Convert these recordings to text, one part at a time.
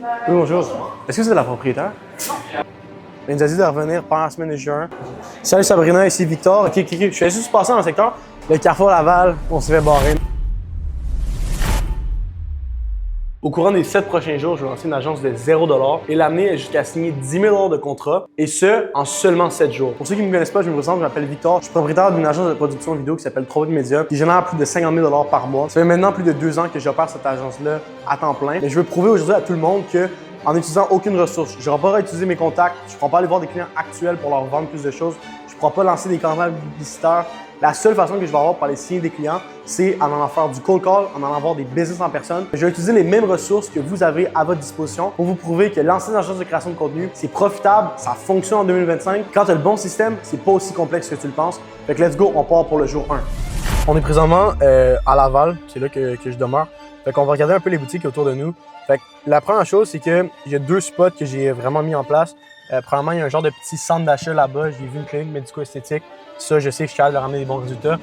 Oui, bonjour. Est-ce que vous êtes la propriétaire? Il nous a dit de revenir pendant la semaine de juin. Salut Sabrina, ici Victor. Ok. Je suis juste passé dans le secteur. Le Carrefour Laval, on s'est fait barrer. Au courant des 7 prochains jours, je vais lancer une agence de 0$ et l'amener jusqu'à signer 10 000$ de contrat, et ce, en seulement 7 jours. Pour ceux qui ne me connaissent pas, je me présente, je m'appelle Victor. Je suis propriétaire d'une agence de production vidéo qui s'appelle Trovoc Media, qui génère plus de 50 000$ par mois. Ça fait maintenant plus de 2 ans que j'opère cette agence-là à temps plein. Mais je veux prouver aujourd'hui à tout le monde que, en n'utilisant aucune ressource, je ne vais pas réutiliser mes contacts, je ne pourrai pas aller voir des clients actuels pour leur vendre plus de choses, je ne pourrai pas lancer des campagnes publicitaires. La seule façon que je vais avoir pour aller signer des clients, c'est en allant faire du cold call, en allant avoir des business en personne. Je vais utiliser les mêmes ressources que vous avez à votre disposition pour vous prouver que lancer une agence de création de contenu, c'est profitable, ça fonctionne en 2025. Quand tu as le bon système, c'est pas aussi complexe que tu le penses. Fait que let's go, on part pour le jour 1. On est présentement à Laval, c'est là que je demeure. Fait qu'on va regarder un peu les boutiques autour de nous. Fait que la première chose, c'est qu'il y a 2 spots que j'ai vraiment mis en place. Premièrement, il y a un genre de petit centre d'achat là-bas. J'ai vu une clinique médico-esthétique. Ça, je sais que je suis capable de ramener des bons résultats.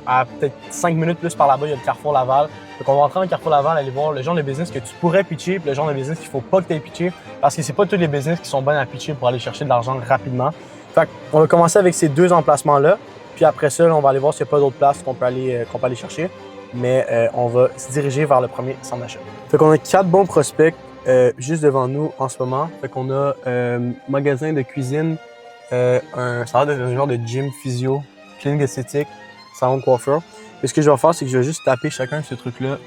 À peut-être 5 minutes plus par là-bas, il y a le Carrefour Laval. Donc, on va rentrer dans le Carrefour Laval, aller voir le genre de business que tu pourrais pitcher, puis le genre de business qu'il ne faut pas que tu aies pitché, parce que c'est pas tous les business qui sont bons à pitcher pour aller chercher de l'argent rapidement. Fait qu'on va commencer avec ces 2 emplacements-là. Puis après ça, on va aller voir s'il n'y a pas d'autres places qu'on peut aller chercher. Mais on va se diriger vers le premier centre d'achat. Fait qu'on a 4 bons prospects juste devant nous en ce moment. Fait qu'on a magasin de cuisine, ça a l'air d'un genre de gym physio, clinique esthétique, salon de coiffeur. Et ce que je vais faire, c'est que je vais juste taper chacun de ces trucs-là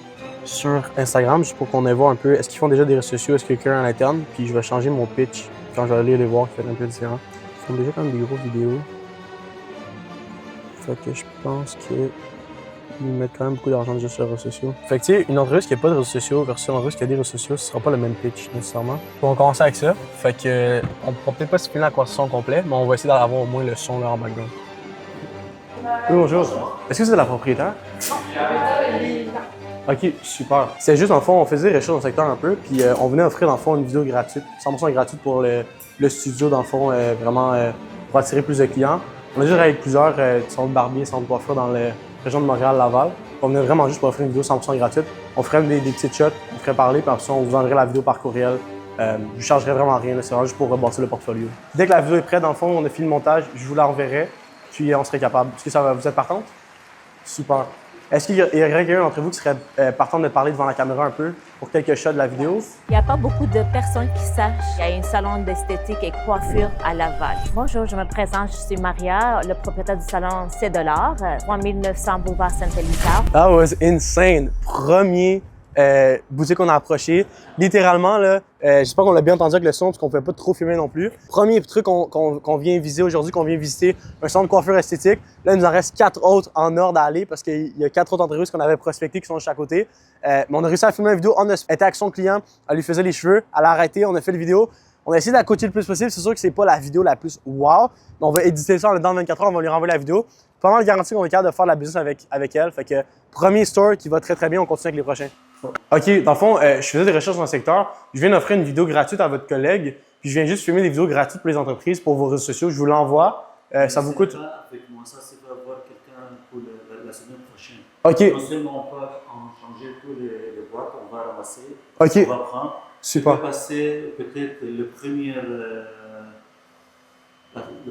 sur Instagram, juste pour qu'on aille voir un peu est-ce qu'ils font déjà des réseaux sociaux, est-ce qu'il y a quelqu'un à l'interne. Puis je vais changer mon pitch quand je vais aller les voir, qui fait un peu différent. Ils font déjà quand même des grosses vidéos. Fait que je pense qu'ils mettent quand même beaucoup d'argent déjà sur les réseaux sociaux. Fait que tu sais, une entreprise qui n'a pas de réseaux sociaux versus une entreprise qui a des réseaux sociaux, ce sera pas le même pitch nécessairement. On va commencer avec ça. Fait que on pourra peut-être pas se filmer la conversation au complet, mais on va essayer d'avoir au moins le son là en background. Oui, bonjour. Est-ce que vous êtes la propriétaire? Ok, super. C'est juste, en fond, on faisait des recherches dans le secteur un peu, puis on venait offrir, dans le fond, une vidéo gratuite, 100% gratuite pour le studio, dans le fond, vraiment pour attirer plus de clients. On a déjà travaillé avec plusieurs centres de barbiers, centres de coiffure dans la région de Montréal-Laval. On venait vraiment juste pour offrir une vidéo 100% gratuite. On ferait des petites shots, on ferait parler, puis après ça, on vous enverrait la vidéo par courriel. Je ne chargerais vraiment rien, c'est vraiment juste pour rebâtir le portfolio. Dès que la vidéo est prête, dans le fond, on a fini le montage, je vous la renverrai, puis on serait capable. Est-ce que ça va, vous êtes partante? Super. Est-ce qu'il y aurait quelqu'un d'entre vous qui serait partant de parler devant la caméra un peu pour quelques shots de la vidéo? Il n'y a pas beaucoup de personnes qui sachent qu'il y a un salon d'esthétique et coiffure à Laval. Bonjour, je me présente, je suis Maria, le propriétaire du salon C'est de l'art, 3900 Boulevard Sainte-Élisabeth. That was insane! Premier boutique qu'on a approché. Littéralement, là, j'espère qu'on l'a bien entendu avec le son parce qu'on ne pouvait pas trop filmer non plus. Premier truc qu'on vient visiter aujourd'hui, qu'on vient visiter, un centre de coiffure esthétique. Là, il nous en reste 4 autres en ordre à aller parce qu'il y a 4 autres entreprises qu'on avait prospectées qui sont de chaque côté. Mais on a réussi à filmer une vidéo. On était avec son client, elle lui faisait les cheveux, elle a arrêté, on a fait la vidéo. On a essayé d'accoter le plus possible. C'est sûr que c'est pas la vidéo la plus wow, mais on va éditer ça dans 24 heures, on va lui renvoyer la vidéo. Pas mal garanti qu'on est capable de faire de la business avec elle. Fait que premier store qui va très très bien, on continue avec les prochains. OK, dans le fond, je faisais des recherches dans le secteur. Je viens d'offrir une vidéo gratuite à votre collègue, puis je viens juste filmer des vidéos gratuites pour les entreprises, pour vos réseaux sociaux. Je vous l'envoie. Ça vous coûte. Avec moi, ça, c'est pour avoir quelqu'un pour la semaine prochaine. OK. Non seulement on peut en changer tous les boîtes, on va ramasser, OK. on va prendre. Super. On va passer peut-être la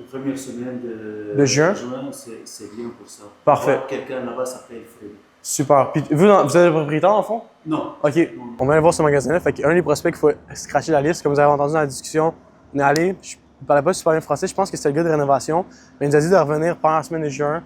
première semaine de juin. C'est bien pour ça. Parfait. Quelqu'un là-bas s'appelle Fred. Super. Puis vous êtes le propriétaire, en fond? Non. OK. Non. On va aller voir ce magasin-là. Fait qu'un des prospects qu'il faut scratcher la liste. Comme vous avez entendu dans la discussion, on est allé. Je ne parlais pas super bien français. Je pense que c'était le gars de rénovation. Mais il nous a dit de revenir pendant la semaine de juin.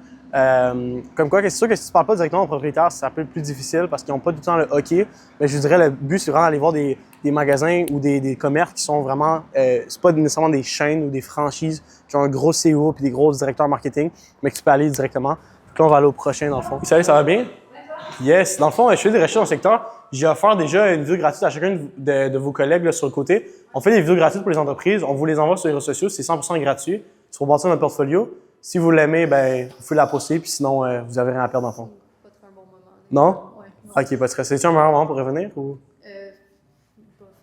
Comme quoi, c'est sûr que si tu ne parles pas directement au propriétaire, c'est un peu plus difficile parce qu'ils n'ont pas tout le temps le hockey. Mais je vous dirais, le but, c'est vraiment d'aller voir des magasins ou des commerces qui sont vraiment. C'est pas nécessairement des chaînes ou des franchises qui ont un gros CEO puis des gros directeurs marketing, mais que tu peux aller directement. Donc là, on va aller au prochain, dans le fond. Salut, ça va bien? Yes. Dans le fond, je fais des recherches dans le secteur. J'ai offert déjà une vidéo gratuite à chacun de vos collègues là, sur le côté. On fait des vidéos gratuites pour les entreprises. On vous les envoie sur les réseaux sociaux. C'est 100% gratuit. C'est pour bâtir notre portfolio. Si vous l'aimez, ben, vous pouvez la poster. Puis sinon, vous n'avez rien à perdre dans le fond. Pas trop un bon moment. Non? Ouais. OK, pas de stress. C'est-tu un meilleur moment pour revenir ou?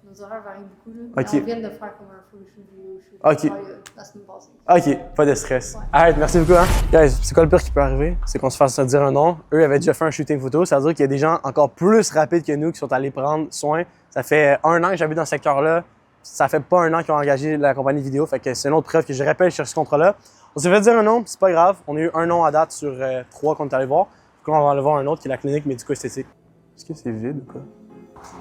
Non, nos horaires varient beaucoup. Là. Mais Ok. on vient de faire comme un full shoot vidéo shoot Ok. la semaine passée. Ok, pas de stress. Ouais. Arrête, merci beaucoup. Hein? Guys, c'est quoi le pire qui peut arriver? C'est qu'on se fasse dire un nom. Eux avaient déjà fait un shooting photo. Ça veut dire qu'il y a des gens encore plus rapides que nous qui sont allés prendre soin. Ça fait 1 an que j'habite dans ce secteur-là. Ça fait pas 1 an qu'ils ont engagé la compagnie vidéo. Fait que c'est une autre preuve que je rappelle sur ce contrat-là. On s'est fait dire un nom, c'est pas grave. On a eu un nom à date sur 3 qu'on est allé voir. Puis là, on va aller voir un autre qui est la clinique médico-esthétique. Est-ce que c'est vide ou quoi?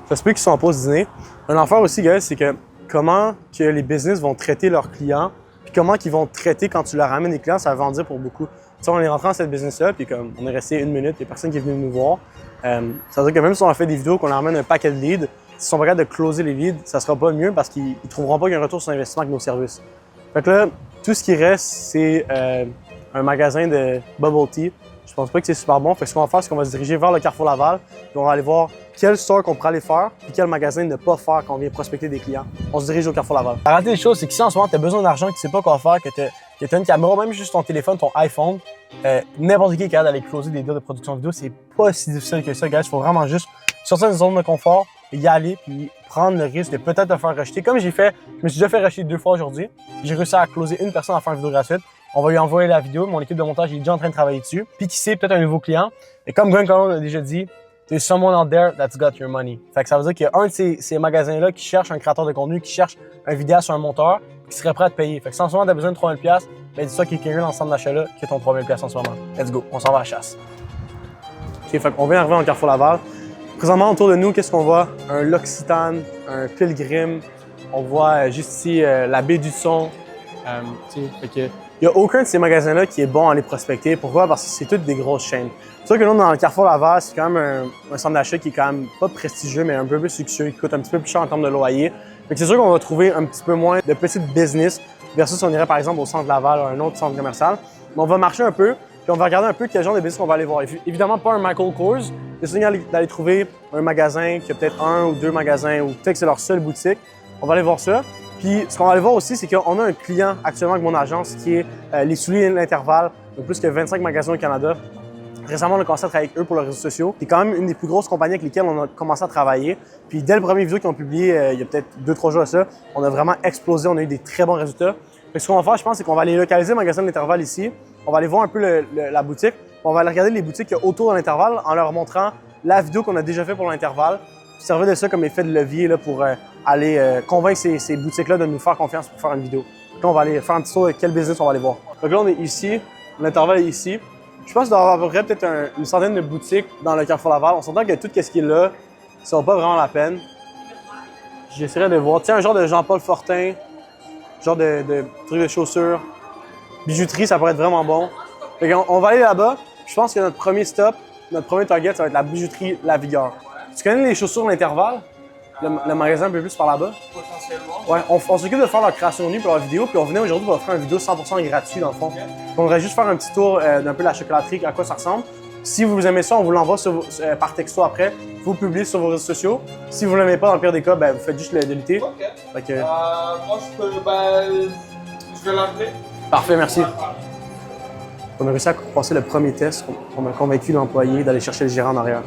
Ça se peut qu'ils sont en pause dîner. Un affaire aussi, guys, c'est que comment que les business vont traiter leurs clients, puis comment qu'ils vont traiter quand tu leur ramènes des clients, ça va en dire pour beaucoup. Tu sais, on est rentré dans cette business-là, puis comme on est resté 1 minute, il n'y a personne qui est venu nous voir. Ça veut dire que même si on a fait des vidéos, qu'on leur ramène un paquet de leads, s'ils sont pas capables de closer les leads, ça sera pas mieux parce qu'ils ne trouveront pas qu'il y a un retour sur investissement avec nos services. Fait que là, tout ce qui reste, c'est un magasin de bubble tea. Je pense pas que c'est super bon. Fait que ce qu'on va faire, c'est qu'on va se diriger vers le Carrefour Laval, puis on va aller voir quel store qu'on pourrait aller faire, puis quel magasin ne pas faire quand on vient prospecter des clients. On se dirige au Carrefour Laval. La réalité des choses, c'est que si en ce moment tu as besoin d'argent, que tu sais pas quoi faire, que tu as une caméra, même juste ton téléphone, ton iPhone, n'importe qui est capable d'aller closer des deals de production vidéo, c'est pas si difficile que ça, guys. Il faut vraiment juste sortir de zone de confort, y aller, puis prendre le risque de peut-être te faire rejeter. Comme j'ai fait, je me suis déjà fait rejeter 2 fois aujourd'hui. J'ai réussi à closer une personne à faire une vidéo gratuite. On va lui envoyer la vidéo, mon équipe de montage est déjà en train de travailler dessus. Puis qui sait, peut-être un nouveau client. Et comme Grant Cardone a déjà dit, there's someone out there that's got your money. Fait que ça veut dire qu'il y a un de ces magasins-là qui cherche un créateur de contenu, qui cherche un vidéaste sur un monteur, qui serait prêt à te payer. Fait que si en ce moment t'as besoin de 3000$, ben dis-toi qu'il y a quelqu'un dans le centre d'achat-là qui a ton 3000$ en ce moment. Let's go, on s'en va à la chasse. OK, fait qu'on vient d'arriver dans le Carrefour Laval. Présentement, autour de nous, qu'est-ce qu'on voit? Un L'Occitane, un Pilgrim. On voit juste ici la baie du Son. Fait que il n'y a aucun de ces magasins-là qui est bon à les prospecter. Pourquoi? Parce que c'est toutes des grosses chaînes. C'est sûr que nous, dans le Carrefour Laval, c'est quand même un centre d'achat qui est quand même pas prestigieux, mais un peu plus luxueux, qui coûte un petit peu plus cher en termes de loyer. Fait que c'est sûr qu'on va trouver un petit peu moins de petites business versus si on irait par exemple au centre Laval ou un autre centre commercial. Mais on va marcher un peu, puis on va regarder un peu quel genre de business on va aller voir. Évidemment, pas un Michael Kors. C'est sûr d'aller trouver un magasin qui a peut-être 1 ou 2 magasins ou peut-être que c'est leur seule boutique. On va aller voir ça. Puis, ce qu'on va aller voir aussi, c'est qu'on a un client actuellement avec mon agence qui est les souliers de l'intervalle, donc plus que 25 magasins au Canada. Récemment, on a commencé à travailler avec eux pour leurs réseaux sociaux. C'est quand même une des plus grosses compagnies avec lesquelles on a commencé à travailler. Puis, dès le premier vidéo qu'ils ont publié, il y a peut-être 2-3 jours à ça, on a vraiment explosé, on a eu des très bons résultats. Fait que ce qu'on va faire, je pense, c'est qu'on va aller localiser le magasin de l'intervalle ici. On va aller voir un peu la boutique. On va aller regarder les boutiques qu'il y a autour de l'intervalle en leur montrant la vidéo qu'on a déjà fait pour l'intervalle. Servir de ça comme effet de levier là, pour aller convaincre ces boutiques-là de nous faire confiance pour faire une vidéo. Donc là, on va aller faire un petit tour de quel business on va aller voir. Donc là, on est ici, l'intervalle est ici. Je pense qu'il doit y avoir à peu près peut-être une centaine de boutiques dans le Carrefour Laval. On s'entend que tout ce qui est là, ça vaut pas vraiment la peine. J'essaierai de voir. Tiens, un genre de Jean-Paul Fortin, genre de trucs de chaussures. Bijouterie, ça pourrait être vraiment bon. Fait qu'on va aller là-bas. Je pense que notre premier stop, notre premier target, ça va être la bijouterie La Vigueur. Tu connais les chaussures de l'intervalle? Le magasin un peu plus par là-bas? Potentiellement. Ouais, on s'occupe de faire leur création de nuit pour leur vidéo, puis on venait aujourd'hui pour faire une vidéo 100% gratuite dans le fond. On voudrait juste faire un petit tour d'un peu la chocolaterie, à quoi ça ressemble. Si vous aimez ça, on vous l'envoie par texto après. Vous publiez sur vos réseaux sociaux. Si vous ne l'aimez pas, dans le pire des cas, ben, vous faites juste de l'été. Ok. Fait que... Moi, je vais l'appeler. Parfait, merci. On a réussi à passer le premier test. On a convaincu l'employé d'aller chercher le gérant en arrière.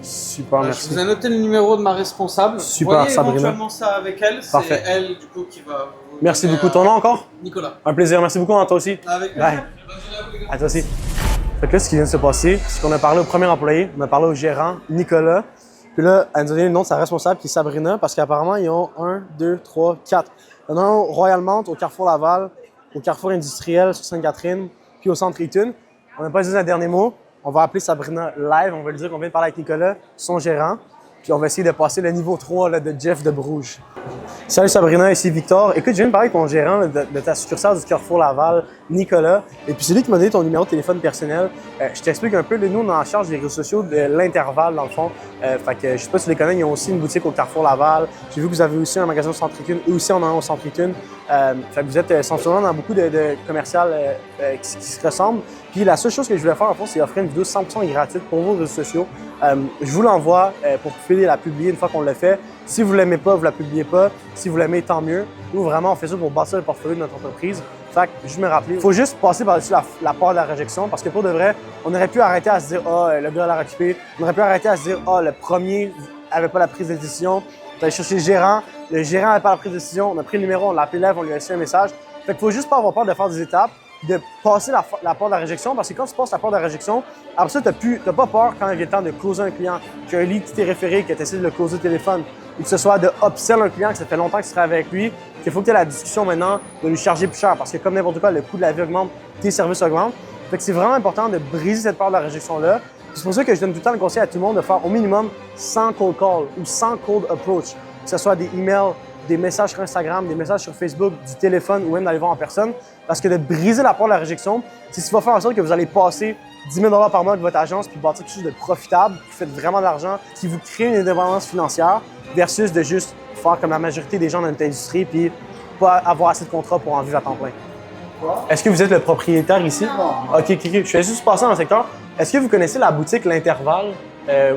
Super, merci. Je vous ai noté le numéro de ma responsable. Super, voyez Sabrina. éventuellement ça avec elle. Parfait. C'est elle, du coup, qui va vous Merci donner, beaucoup. Ton nom encore? Nicolas. Un plaisir. Merci beaucoup, à toi aussi. Avec Bye. À toi aussi. Fait que là, ce qui vient de se passer, c'est qu'on a parlé au premier employé, on a parlé au gérant, Nicolas. Puis là, elle nous a donné le nom de sa responsable, qui est Sabrina, parce qu'apparemment, ils ont 1, 2, 3, 4. Il y en a un au Royal-Mount, au Carrefour Laval, au Carrefour industriel sur Sainte-Catherine, puis au Centre Eaton. On n'a pas dit un dernier mot. On va appeler Sabrina live. On va lui dire qu'on vient de parler avec Nicolas, son gérant. Puis on va essayer de passer le niveau 3 là, de Jeff de Bruges. Salut Sabrina, ici Victor. Écoute, je viens de parler avec ton gérant là, de ta succursale du Carrefour Laval, Nicolas. Et puis c'est lui qui m'a donné ton numéro de téléphone personnel. Je t'explique un peu. Là, nous, on est en charge des réseaux sociaux de l'intervalle, dans le fond. Fait que je sais pas si tu les connais, ils ont aussi une boutique au Carrefour Laval. J'ai vu que vous avez aussi un magasin au Centre Eaton. Eux aussi, on en a un au Centre Eaton. Fait que vous êtes essentiellement dans beaucoup de commerciales qui se ressemblent. Puis la seule chose que je voulais faire, en fond, c'est offrir une vidéo 100% gratuite pour vos réseaux sociaux. Je vous l'envoie pour que vous puissiez la publier une fois qu'on l'a fait. Si vous ne l'aimez pas, vous ne la publiez pas. Si vous l'aimez, tant mieux. Nous, vraiment, on fait ça pour bâtir le portfolio de notre entreprise. Fait que je me rappelais, il faut juste passer par-dessus la peur de la réjection parce que pour de vrai, on aurait pu arrêter à se dire « Ah, le gars l'a occupé ». On aurait pu arrêter à se dire « Ah, le premier n'avait pas la prise de décision. On allé chercher le gérant n'avait pas la prise de décision. On a pris le numéro, on l'a appelé live, on lui a laissé un message. Fait qu'il faut juste pas avoir peur de faire des étapes, de passer la porte de la réjection, parce que quand tu passes la porte de la réjection, après ça, t'as pas peur quand il vient le temps de closer un client, qu'il y a un lead qui t'est référé, que tu essaies de le closer au téléphone, ou que ce soit de upsell un client, que ça fait longtemps que tu travailles avec lui, qu'il faut que tu aies la discussion maintenant de lui charger plus cher, parce que comme n'importe quoi, le coût de la vie augmente, tes services augmentent. Fait que c'est vraiment important de briser cette part de la réjection-là. C'est pour ça que je donne tout le temps le conseil à tout le monde de faire au minimum 100 cold calls ou 100 cold approach, que ce soit des emails, des messages sur Instagram, des messages sur Facebook, du téléphone ou même d'aller voir en personne. Parce que de briser la porte de la réjection, c'est ce qui va faire en sorte que vous allez passer 10 000 $ par mois de votre agence puis bâtir quelque chose de profitable, qui fait vraiment de l'argent, qui vous crée une indépendance financière versus de juste faire comme la majorité des gens dans notre industrie puis pas avoir assez de contrats pour en vivre à temps plein. Est-ce que vous êtes le propriétaire ici? Non. OK. Je vais juste passer dans le secteur. Est-ce que vous connaissez la boutique L'Intervalle,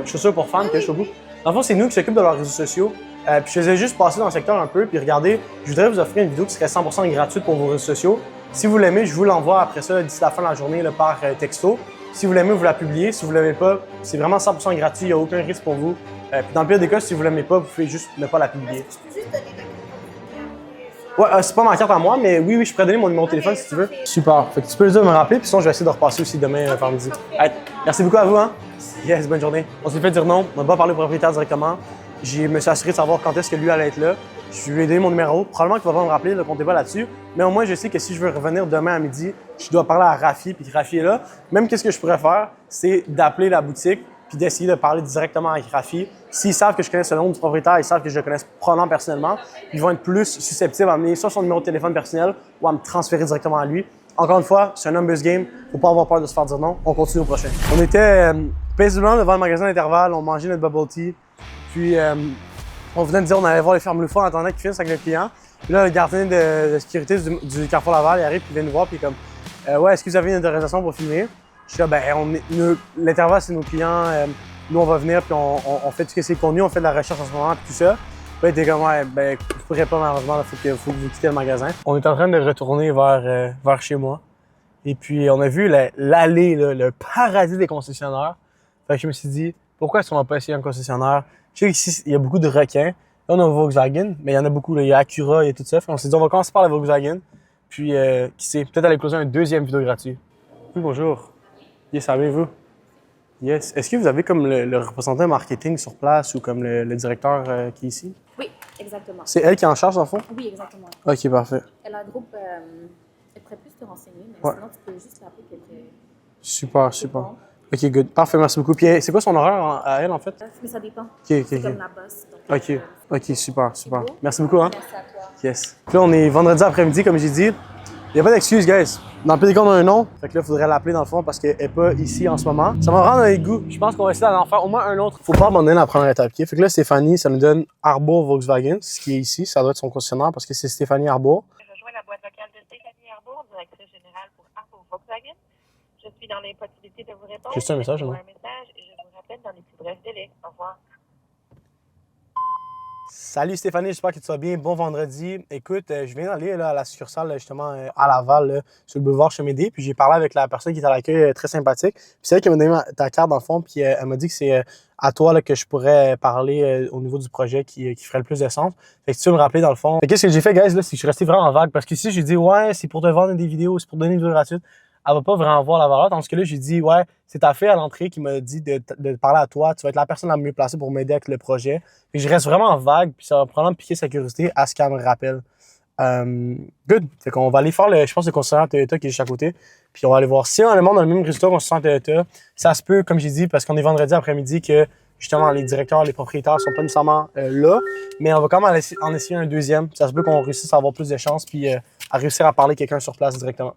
chaussures pour femmes que je suis au bout? Dans le fond, c'est nous qui s'occupent de leurs réseaux sociaux. Puis je faisais juste passer dans le secteur un peu, puis regardez, je voudrais vous offrir une vidéo qui serait 100% gratuite pour vos réseaux sociaux. Si vous l'aimez, je vous l'envoie après ça, d'ici la fin de la journée, là, par texto. Si vous l'aimez, vous la publiez. Si vous ne l'aimez pas, c'est vraiment 100% gratuit, il n'y a aucun risque pour vous. Puis dans le pire des cas, si vous ne l'aimez pas, vous pouvez juste ne pas la publier. Je peux juste donner ma carte. Ouais, c'est pas ma carte à moi, mais oui, je pourrais donner mon numéro de téléphone si tu veux. Super. Fait que tu peux juste me rappeler, puis sinon, je vais essayer de repasser aussi demain par midi. Hey, merci beaucoup à vous, hein? Yes, bonne journée. On s'est fait dire non, on n'a pas parlé au propriétaire directement. Je me suis assuré de savoir quand est-ce que lui allait être là. Je lui ai donné mon numéro. Probablement qu'il va pas me rappeler, ne comptez pas là-dessus. Mais au moins, je sais que si je veux revenir demain à midi, je dois parler à Rafi, puis Rafi est là. Même qu'est-ce que je pourrais faire, c'est d'appeler la boutique, puis d'essayer de parler directement avec Rafi. S'ils savent que je connais le nom du propriétaire, ils savent que je le connais probablement personnellement, ils vont être plus susceptibles à amener soit son numéro de téléphone personnel ou à me transférer directement à lui. Encore une fois, c'est un numbers game. Faut pas avoir peur de se faire dire non. On continue au prochain. On était paisiblement devant le magasin d'Intervalle, on mangeait notre bubble tea. Puis, on venait de dire on allait voir les fermes Loufois en attendant qu'ils finissent avec le client. Puis là, le gardien de sécurité du Carrefour Laval, il arrive, puis il vient nous voir, puis comme ouais, est-ce que vous avez une autorisation pour filmer? Je suis là, ben, l'Intervalle, c'est nos clients. Nous, on va venir, puis on fait tout ce que c'est connu, on fait de la recherche en ce moment, puis tout ça. Puis il était comme, ouais, ben, je pourrais pas, malheureusement, il faut que vous quittez le magasin. On est en train de retourner vers chez moi. Et puis, on a vu l'allée, le paradis des concessionnaires. Fait que je me suis dit, pourquoi est-ce qu'on va pas essayer un concessionnaire? Je sais qu'ici, il y a beaucoup de requins. Là, on a Volkswagen, mais il y en a beaucoup. Là. Il y a Acura, il y a tout ça. Fait on s'est dit, on va commencer par la Volkswagen. Puis, qui sait, peut-être aller closer une deuxième vidéo gratuite. Oui, bonjour. Yes, ça va, vous? Yes. Est-ce que vous avez comme le représentant marketing sur place ou comme le directeur qui est ici? Oui, exactement. C'est elle qui est en charge, en fond? Oui, exactement. OK, parfait. Elle a un groupe, elle pourrait plus te renseigner, mais Ouais. sinon tu peux juste l'appeler qu'elle te... Super. OK, good. Parfait, merci beaucoup. Puis, c'est quoi son horaire à elle, en fait? Mais ça dépend. OK. C'est comme la boss. Donc, OK, super. Merci beaucoup, hein? Merci à toi. Yes. Puis là, on est vendredi après-midi, comme j'ai dit. Il n'y a pas d'excuse, guys. Dans le pire des cas, on a un nom. Fait que là, il faudrait l'appeler dans le fond parce qu'elle n'est pas ici en ce moment. Ça va rendre un goût. Je pense qu'on va essayer d'en faire au moins un autre. Faut pas abandonner la première étape. Okay? Fait que là, Stéphanie, ça nous donne Arbour Volkswagen, ce qui est ici. Ça doit être son concessionnaire parce que c'est Stéphanie Arbour. Je rejoins la boîte vocale de Stéphanie Arbour, directrice générale pour Arbour Volkswagen. Je suis dans l'impossibilité de vous répondre. Juste un message, Je vous non? envoie un message et je vous rappelle dans les plus brefs délais. Au revoir. Salut Stéphanie, j'espère que tu vas bien. Bon vendredi. Écoute, je viens d'aller à la succursale justement à Laval, là, sur le boulevard Chemédé. Puis j'ai parlé avec la personne qui est à l'accueil, très sympathique. Puis c'est elle qui m'a donné ta carte dans le fond. Puis elle m'a dit que c'est à toi là, que je pourrais parler au niveau du projet qui ferait le plus de sens. Fait que tu veux me rappeler dans le fond. Qu'est-ce que j'ai fait, guys, là, c'est que je suis resté vraiment vague. Parce qu'ici, j'ai dit, ouais, c'est pour te vendre des vidéos, c'est pour donner une vidéo gratuite. Elle va pas vraiment voir la valeur. Tandis que là, j'ai dit, ouais, c'est ta fille à l'entrée qui m'a dit de parler à toi. Tu vas être la personne la mieux placée pour m'aider avec le projet. Puis je reste vraiment vague, puis ça va probablement piquer sa curiosité à ce qu'elle me rappelle. Good. Fait qu'on va aller faire, je pense, le concessionnaire Toyota qui est juste à côté. Puis on va aller voir si on a le monde dans le même résultat concessionnaire Toyota. Ça se peut, comme j'ai dit, parce qu'on est vendredi après-midi, que justement les directeurs, les propriétaires sont pas nécessairement là. Mais on va quand même en essayer un deuxième. Ça se peut qu'on réussisse à avoir plus de chances, puis à réussir à parler à quelqu'un sur place directement.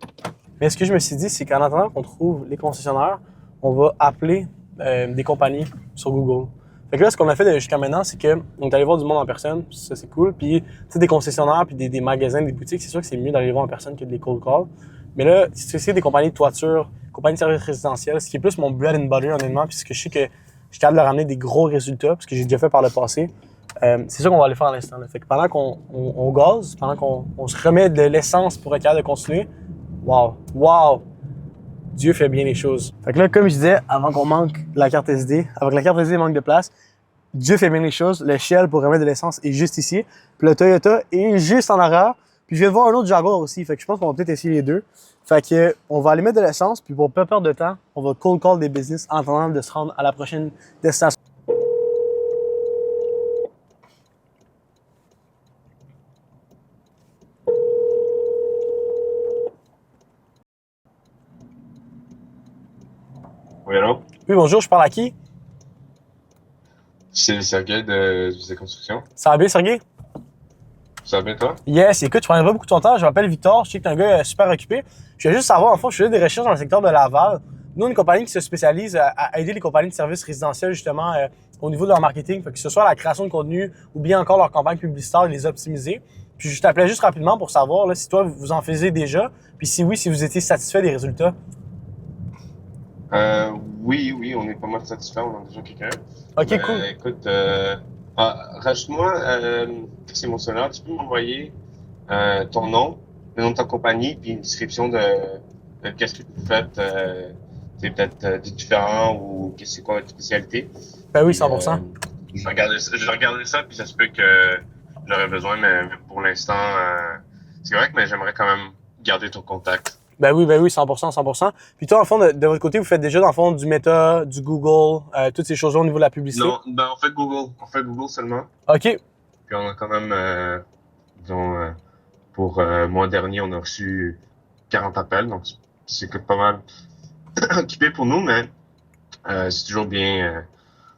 Mais ce que je me suis dit, c'est qu'en attendant qu'on trouve les concessionnaires, on va appeler des compagnies sur Google. Fait que là, ce qu'on a fait jusqu'à maintenant, c'est qu'on est allé voir du monde en personne, puis ça c'est cool. Puis, tu sais, des concessionnaires, puis des magasins, des boutiques, c'est sûr que c'est mieux d'aller voir en personne que des cold calls. Mais là, si tu essaies des compagnies de toiture, compagnies de services résidentiels, ce qui est plus mon bread and butter, honnêtement, puis ce que je sais que je suis capable de leur ramener des gros résultats, parce que j'ai déjà fait par le passé, c'est ça qu'on va aller faire à l'instant. Fait que pendant qu'on gaze, pendant qu'on se remet de l'essence pour être capable de continuer, wow! Dieu fait bien les choses. Fait que là, comme je disais, avant qu'on manque la carte SD, avant que la carte SD manque de place, Dieu fait bien les choses. Le Shell pour remettre de l'essence est juste ici. Puis le Toyota est juste en arrière. Puis je viens de voir un autre Jaguar aussi. Fait que je pense qu'on va peut-être essayer les deux. Fait que on va aller mettre de l'essence. Puis pour pas perdre de temps, on va cold call des business en attendant de se rendre à la prochaine destination. Oui, allô? Oui, bonjour, je parle à qui? C'est Sergei de Visée Construction. Ça va bien, Sergei? Ça va bien, toi? Yes, écoute, je prendrai pas beaucoup de ton temps. Je m'appelle Victor. Je sais que t'es un gars super occupé. Je veux juste savoir, en fait, je faisais des recherches dans le secteur de Laval. Nous, une compagnie qui se spécialise à aider les compagnies de services résidentiels, justement, au niveau de leur marketing, que ce soit la création de contenu ou bien encore leur campagne publicitaire et les optimiser. Puis je t'appelais juste rapidement pour savoir là, si toi, vous en faisiez déjà, puis si oui, si vous étiez satisfait des résultats. Oui, on est pas mal satisfait, on en a déjà quelqu'un. OK, cool. Écoute, rajoute-moi, c'est mon cellulaire, tu peux m'envoyer ton nom, le nom de ta compagnie, puis une description de qu'est-ce que vous faites, c'est peut-être des différents ou c'est quoi votre spécialité. Ben oui, 100%. Je vais regarder ça, puis ça se peut que j'aurais besoin, mais pour l'instant, c'est correct, mais j'aimerais quand même garder ton contact. Ben oui, 100%. Puis toi, en fond, de votre côté, vous faites déjà, dans le fond, du Meta, du Google, toutes ces choses-là au niveau de la publicité? Non, ben on fait Google seulement. OK. Puis on a quand même, disons, pour mois dernier, on a reçu 40 appels, donc c'est pas mal occupé pour nous, mais c'est toujours bien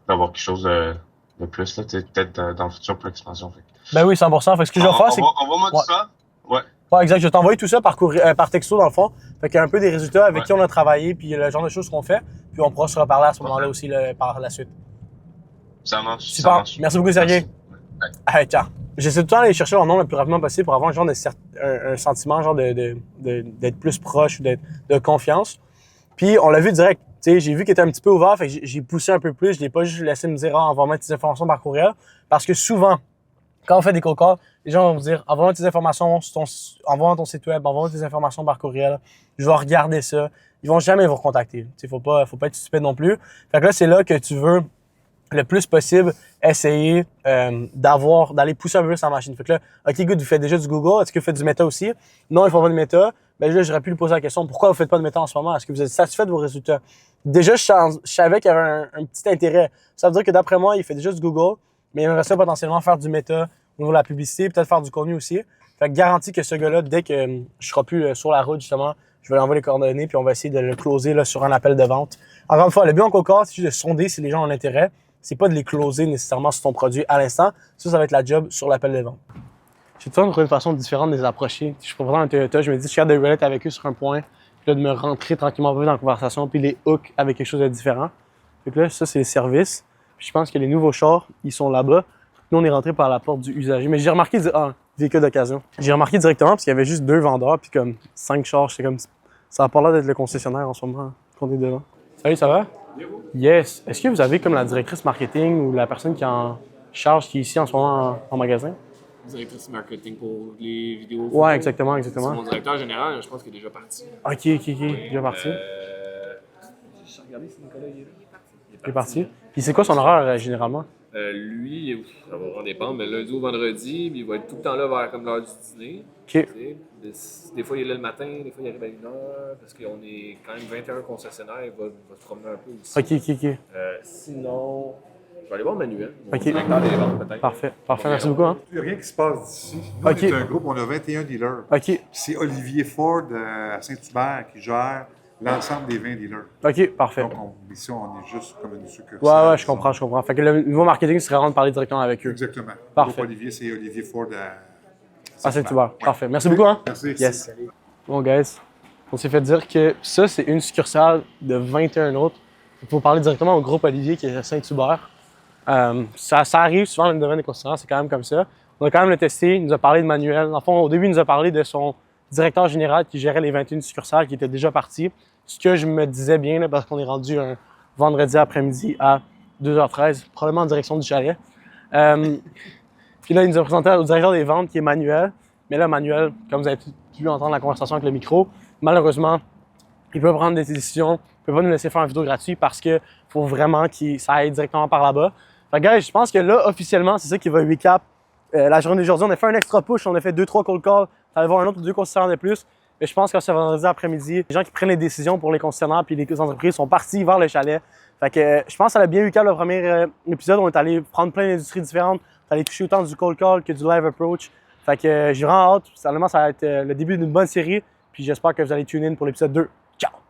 d'avoir quelque chose de plus, là, peut-être dans le futur pour l'expansion. Ben oui, 100%. Fait que ce que je vais faire, c'est... Envoie-moi tout ça. Ouais. Ouais, exact. Je vais t'envoyer tout ça par texto, dans le fond. Fait qu'il y a un peu des résultats avec qui on a travaillé, puis le genre de choses qu'on fait. Puis on pourra se reparler à ce moment-là aussi par la suite. Ça marche. Super. Ça marche. Merci beaucoup, Sergei. Merci. Hey, ciao. J'essaie tout le temps d'aller chercher leur nom le plus rapidement possible pour avoir un genre un sentiment genre d'être plus proche ou de confiance. Puis on l'a vu direct. Tu sais, j'ai vu qu'il était un petit peu ouvert, fait que j'ai poussé un peu plus. Je l'ai pas juste laissé me dire on va mettre tes informations par courriel. Parce que souvent, quand on fait des cold calls, les gens vont vous dire envoie-moi tes informations envoie-moi ton site web, envoie-moi tes informations par courriel. Je vais regarder ça. Ils vont jamais vous recontacter. Tu sais, faut pas être stupide non plus. Fait que là, c'est là que tu veux le plus possible essayer d'aller pousser un peu plus la machine. Fait que là, OK, good, vous faites déjà du Google. Est-ce que vous faites du Meta aussi? Non, il faut pas de Meta. Ben là, j'aurais pu lui poser la question, pourquoi vous faites pas de Meta en ce moment? Est-ce que vous êtes satisfait de vos résultats? Déjà, je savais qu'il y avait un petit intérêt. Ça veut dire que d'après moi, il fait déjà du Google, mais il aimerait ça potentiellement faire du Meta au niveau de la publicité, peut-être faire du contenu aussi. Fait que garantie que ce gars-là, dès que je serai plus sur la route, justement, je vais lui envoyer les coordonnées puis on va essayer de le closer là, sur un appel de vente. Encore une fois, le but en cold call, c'est juste de sonder si les gens ont un intérêt. C'est pas de les closer nécessairement sur ton produit à l'instant. Ça va être la job sur l'appel de vente. J'ai toujours trouvé une façon différente de les approcher. Je suis propriétaire d'un Toyota, je me dis, je suis capable de relate avec eux sur un point, puis là, de me rentrer tranquillement dans la conversation, puis les hook avec quelque chose de différent. Fait que là, ça, c'est les services. Puis je pense que les nouveaux chars, ils sont là-bas. Nous, on est rentré par la porte du usager. Mais j'ai remarqué, véhicule d'occasion. J'ai remarqué directement parce qu'il y avait juste 2 vendeurs, puis comme 5 chars. C'est comme, ça a pas l'air d'être le concessionnaire en ce moment qu'on est devant. Salut, ça va? Yes. Est-ce que vous avez comme la directrice marketing ou la personne qui est en charge qui est ici en ce moment en magasin? Directrice marketing pour les vidéos. Ouais, exactement. C'est mon directeur général, je pense qu'il est déjà parti. OK. Déjà parti. J'ai regardé si Nicolas il est là. Il est parti. Puis c'est quoi son horaire généralement? Lui, ça va vraiment dépendre, mais lundi ou vendredi, il va être tout le temps là vers comme l'heure du dîner. OK. Des fois, il est là le matin, des fois, il arrive à 1h, parce qu'on est quand même 21 concessionnaires, il va se promener un peu aussi. OK. Sinon, je vais aller voir Manuel, mon OK. directeur des ventes peut-être. Parfait. Merci beaucoup. Hein? Il n'y a rien qui se passe d'ici. Nous, OK. on est un groupe, on a 21 dealers. OK. C'est Olivier Ford à Saint-Hubert qui gère l'ensemble des 20 dealers. OK, parfait. Donc, ici, on est juste comme une succursale. Ouais, je comprends. Fait que le nouveau marketing serait vraiment de parler directement avec eux. Exactement. Parfait. Le groupe Olivier, c'est Olivier Ford à Saint-Hubert. Parfait. Merci beaucoup. Hein? Merci. Yes. Bon, guys, on s'est fait dire que ça, c'est une succursale de 21 autres. Il faut parler directement au groupe Olivier qui est à Saint-Hubert. Ça arrive souvent dans le domaine des concessionnaires, c'est quand même comme ça. On a quand même le testé, il nous a parlé de Manuel. En fond, au début, il nous a parlé de son directeur général qui gérait les 21 succursales qui était déjà parti. Ce que je me disais bien, là, parce qu'on est rendu un vendredi après-midi à 2h13, probablement en direction du chalet. Puis là, il nous a présenté au directeur des ventes qui est Manuel. Mais là, Manuel, comme vous avez pu entendre la conversation avec le micro, malheureusement, il peut prendre des décisions, il peut pas nous laisser faire une vidéo gratuite parce qu'il faut vraiment que ça aille directement par là-bas. Fait que, guys, je pense que là, officiellement, c'est ça qui va recap la journée d'aujourd'hui. On a fait un extra push, on a fait 2-3 cold calls. Ça va y avoir un autre ou 2 concessionnaires de plus. Mais je pense que ce vendredi après-midi, les gens qui prennent les décisions pour les concessionnaires puis les entreprises sont partis vers le chalet. Fait que je pense que ça a bien recap le premier épisode. On est allé prendre plein d'industries différentes. On est allé toucher autant du cold call que du live approach. Fait que j'ai vraiment hâte. Seulement, ça va être le début d'une bonne série. Puis j'espère que vous allez tune in pour l'épisode 2.